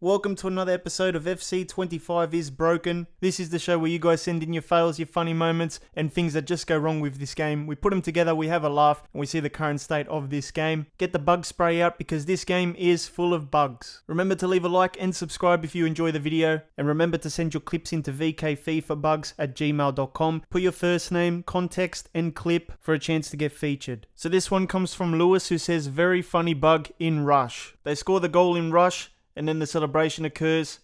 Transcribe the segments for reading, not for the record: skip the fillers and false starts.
Welcome to another episode of FC25 is Broken. This is the show where you guys send in your fails, your funny moments, and things that just go wrong with this game. We put them together, we have a laugh, and we see the current state of this game. Get the bug spray out because this game is full of bugs. Remember to leave a like and subscribe if you enjoy the video. And remember to send your clips into vkfifabugs@gmail.com. Put your first name, context, and clip for a chance to get featured. So this one comes from Lewis, who says, very funny bug in Rush. They score the goal in Rush, and then the celebration occurs.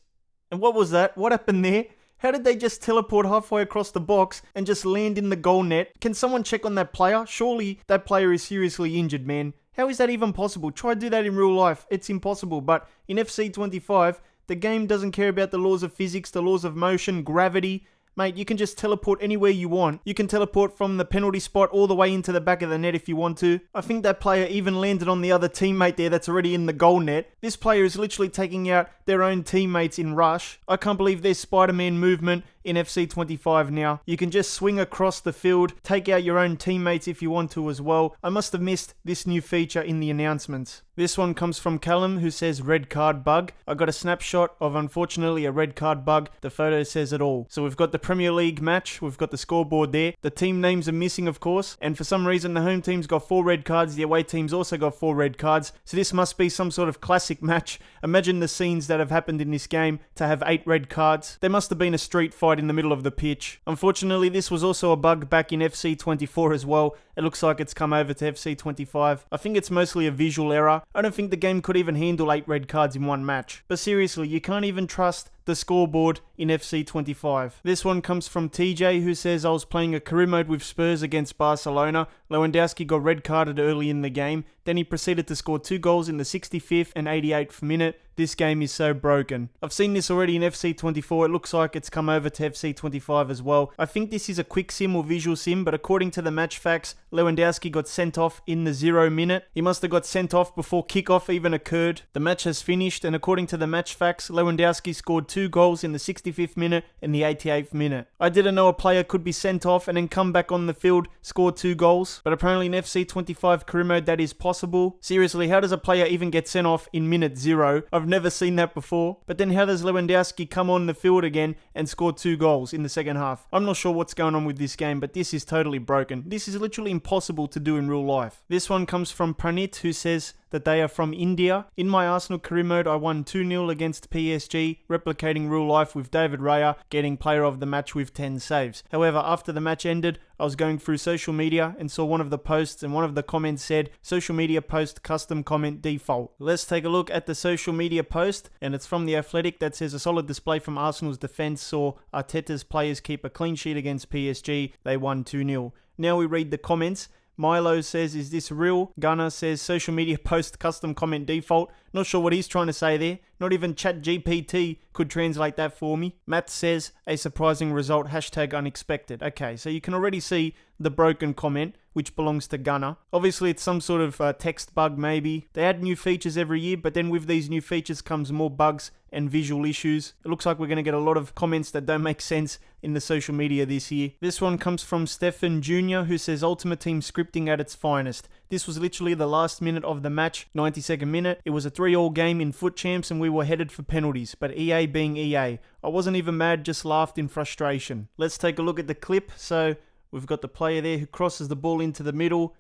And what was that? What happened there? How did they just teleport halfway across the box and just land in the goal net? Can someone check on that player? Surely that player is seriously injured, man. How is that even possible? Try to do that in real life. It's impossible. But in FC25, the game doesn't care about the laws of physics, the laws of motion, gravity. Mate, you can just teleport anywhere you want. You can teleport from the penalty spot all the way into the back of the net if you want to. I think that player even landed on the other teammate there that's already in the goal net. This player is literally taking out their own teammates in Rush. I can't believe there's Spider-Man movement in FC25 now. You can just swing across the field, take out your own teammates if you want to as well. I must have missed this new feature in the announcements. This one comes from Callum, who says red card bug. I got a snapshot of, unfortunately, a red card bug. The photo says it all. So we've got the Premier League match. We've got the scoreboard there. The team names are missing, of course. And for some reason, the home team's got 4 red cards. The away team's also got 4 red cards. So this must be some sort of classic match. Imagine the scenes that have happened in this game to have 8 red cards. There must have been a street fight in the middle of the pitch. Unfortunately, this was also a bug back in FC24 as well. It looks like it's come over to FC25. I think it's mostly a visual error. I don't think the game could even handle 8 red cards in one match. But seriously, you can't even trust the scoreboard in FC25. This one comes from TJ, who says, I was playing a career mode with Spurs against Barcelona. Lewandowski got red carded early in the game. Then he proceeded to score 2 goals in the 65th and 88th minute. This game is so broken. I've seen this already in FC24. It looks like it's come over to FC25 as well. I think this is a quick sim or visual sim, but according to the match facts, Lewandowski got sent off in the 0 minute. He must have got sent off before kickoff even occurred. The match has finished, and according to the match facts, Lewandowski scored 2 goals in the 65th minute and the 88th minute. I didn't know a player could be sent off and then come back on the field, score 2 goals, but apparently in FC25 career mode that is possible. Seriously, how does a player even get sent off in minute 0? I've never seen that before. But then how does Lewandowski come on the field again and score 2 goals in the second half? I'm not sure what's going on with this game, but this is totally broken. This is literally impossible to do in real life. This one comes from Pranit, who says that they are from India. In my Arsenal career mode, I won 2-0 against PSG, replicating real life with David Raya getting player of the match with 10 saves. However, after the match ended, I was going through social media and saw one of the posts, and one of the comments said, social media post custom comment default. Let's take a look at the social media post, and it's from The Athletic that says, a solid display from Arsenal's defence saw Arteta's players keep a clean sheet against PSG. They won 2-0. Now we read the comments. Milo says, is this real? Gunnar says, social media post custom comment default. Not sure what he's trying to say there. Not even ChatGPT could translate that for me. Matt says, a surprising result, hashtag unexpected. Okay, so you can already see the broken comment, which belongs to Gunnar. Obviously, it's some sort of text bug maybe. They add new features every year, but then with these new features comes more bugs and visual issues. It looks like we're going to get a lot of comments that don't make sense in the social media this year. This one comes from Stefan Jr., who says, Ultimate Team scripting at its finest. This was literally the last minute of the match, 92nd minute. It was a 3-all game in Foot Champs and we were headed for penalties, but EA being EA. I wasn't even mad, just laughed in frustration. Let's take a look at the clip. So we've got the player there who crosses the ball into the middle,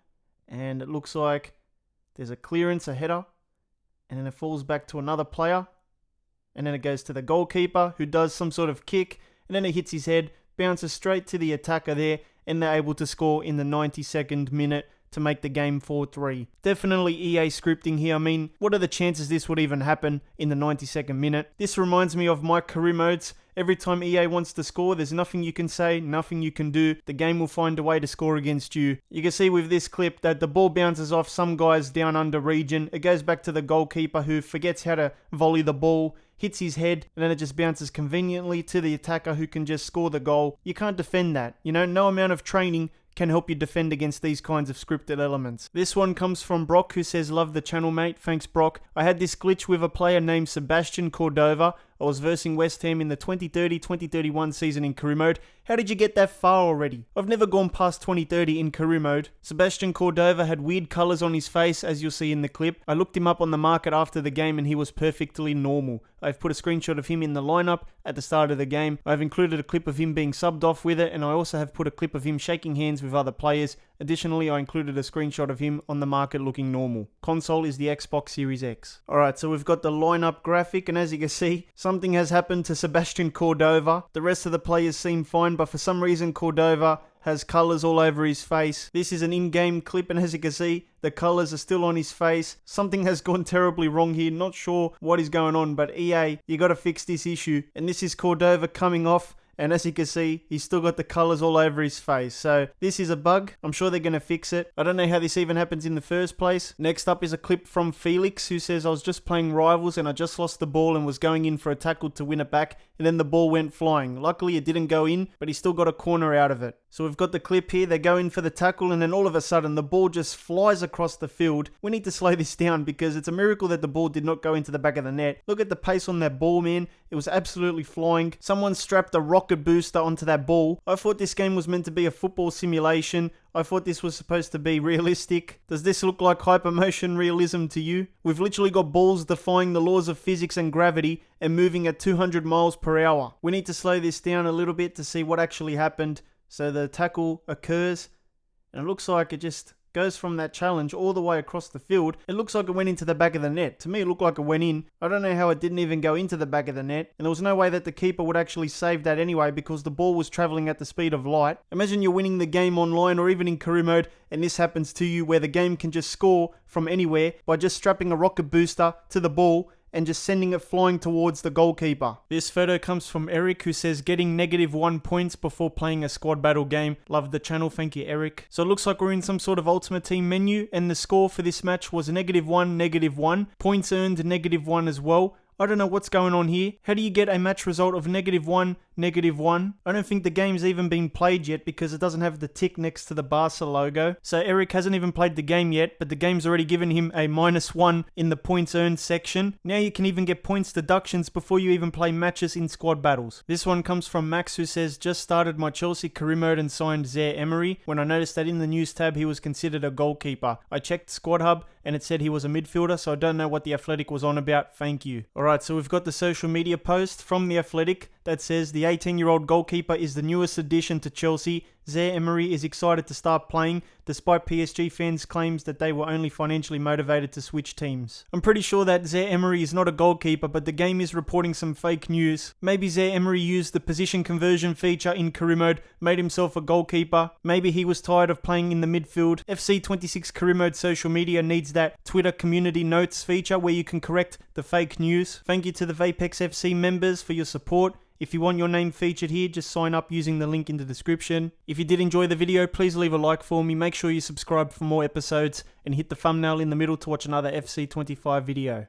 and it looks like there's a clearance, a header, and then it falls back to another player, and then it goes to the goalkeeper who does some sort of kick, and then it hits his head, bounces straight to the attacker there, and they're able to score in the 92nd minute to make the game 4-3. Definitely EA scripting here. I mean, what are the chances this would even happen in the 92nd minute? This reminds me of my career modes. Every time EA wants to score, there's nothing you can say, nothing you can do. The game will find a way to score against you. You can see with this clip that the ball bounces off some guy's down under region. It goes back to the goalkeeper who forgets how to volley the ball, hits his head, and then it just bounces conveniently to the attacker who can just score the goal. You can't defend that. You know, no amount of training can help you defend against these kinds of scripted elements. This one comes from Brock, who says, love the channel, mate. Thanks, Brock. I had this glitch with a player named Sebastian Cordova. I was versing West Ham in the 2030-2031 season in career mode. How did you get that far already? I've never gone past 2030 in career mode. Sebastian Cordova had weird colours on his face, as you'll see in the clip. I looked him up on the market after the game and he was perfectly normal. I've put a screenshot of him in the lineup at the start of the game. I've included a clip of him being subbed off with it, and I also have put a clip of him shaking hands with other players. Additionally, I included a screenshot of him on the market looking normal. Console is the Xbox Series X. Alright, so we've got the lineup graphic, and as you can see, something has happened to Sebastian Cordova. The rest of the players seem fine, but for some reason Cordova has colours all over his face. This is an in-game clip, and as you can see, the colours are still on his face. Something has gone terribly wrong here. Not sure what is going on, but EA, you gotta fix this issue. And this is Cordova coming off. And as you can see, he's still got the colours all over his face. So this is a bug. I'm sure they're going to fix it. I don't know how this even happens in the first place. Next up is a clip from Felix, who says, I was just playing Rivals and I just lost the ball and was going in for a tackle to win it back. And then the ball went flying. Luckily it didn't go in, but he still got a corner out of it. So we've got the clip here. They go in for the tackle and then all of a sudden the ball just flies across the field. We need to slow this down because it's a miracle that the ball did not go into the back of the net. Look at the pace on that ball, man. It was absolutely flying. Someone strapped a rocket booster onto that ball. I thought this game was meant to be a football simulation. I thought this was supposed to be realistic. Does this look like hypermotion realism to you? We've literally got balls defying the laws of physics and gravity and moving at 200 miles per hour. We need to slow this down a little bit to see what actually happened. So the tackle occurs and it looks like it just goes from that challenge all the way across the field. It looks like it went into the back of the net. To me, it looked like it went in. I don't know how it didn't even go into the back of the net. And there was no way that the keeper would actually save that anyway because the ball was traveling at the speed of light. Imagine you're winning the game online or even in career mode and this happens to you where the game can just score from anywhere by just strapping a rocket booster to the ball and just sending it flying towards the goalkeeper. This photo comes from Eric, who says getting -1 points before playing a squad battle game. Love the channel, thank you Eric. So it looks like we're in some sort of Ultimate Team menu and the score for this match was -1, -1. Points earned -1 as well. I don't know what's going on here. How do you get a match result of -1, -1? I don't think the game's even been played yet because it doesn't have the tick next to the Barca logo. So Eric hasn't even played the game yet, but the game's already given him a -1 in the points earned section. Now you can even get points deductions before you even play matches in squad battles. This one comes from Max, who says, just started my Chelsea career mode and signed Zaire Emery when I noticed that in the news tab he was considered a goalkeeper. I checked Squad Hub and it said he was a midfielder, so I don't know what the Athletic was on about. Thank you. Alright, so we've got the social media post from the Athletic that says the 18-year-old goalkeeper is the newest addition to Chelsea. Zaire Emery is excited to start playing, despite PSG fans' claims that they were only financially motivated to switch teams. I'm pretty sure that Zaire Emery is not a goalkeeper, but the game is reporting some fake news. Maybe Zaire Emery used the position conversion feature in career mode, made himself a goalkeeper. Maybe he was tired of playing in the midfield. FC26 career mode social media needs that Twitter community notes feature where you can correct the fake news. Thank you to the Vapex FC members for your support. If you want your name featured here, just sign up using the link in the description. If you did enjoy the video, please leave a like for me. Make sure you subscribe for more episodes and hit the thumbnail in the middle to watch another FC25 video.